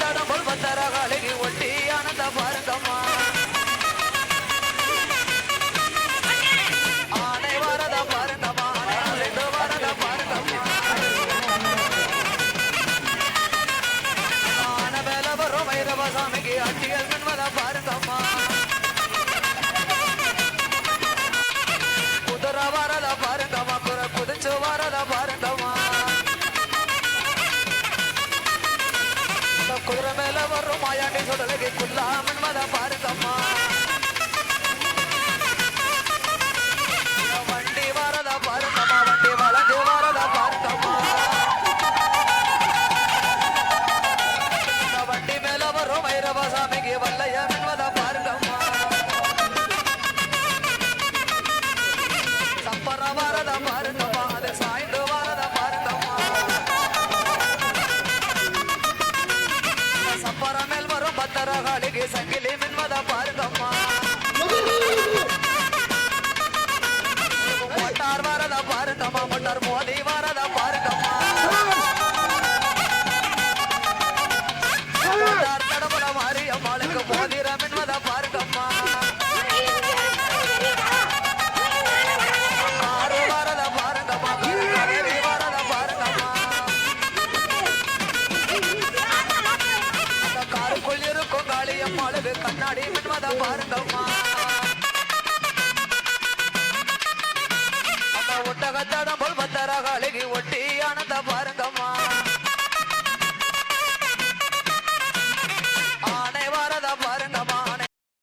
தடம்புள் பத்தரகாளிக்கு ஒட்டி ஆனந்த பாருங்கம்மா ஆனை வரத பாருங்கம்மா ரெண்டு வரத பாருங்கம்மா ஆன மேல வரும் வைரவ சாமிக்கு அட்டியல் மின்வத பாருங்கம்மா குதிரை வரத பாருங்கம்மா குதிச்சு வரத பாருங்கம்மா குதிரை மேல வரும் மாயாண்டி சுடலுக்கு குல்லா மின்வத பாருங்கம்மா வண்டி வரத பாருங்கம்மா வண்டி வளைஞ்சு வரத பாருங்கம்மா வண்டி மேல வரும் வைரவ சாமிக்கு வல்லைய மின்வத பாருங்கம்மா சப்பர வரத பாருங்கம்மா அது சாய்ந்து வரத பாருங்கம்மா சப்பர மேல் வரும் பத்தரகாளிக்கு சங்கிலி மின்வத பாருங்கம்மா மோட்டார் வரத பாருங்கம்மா மோட்டார் மோதி வர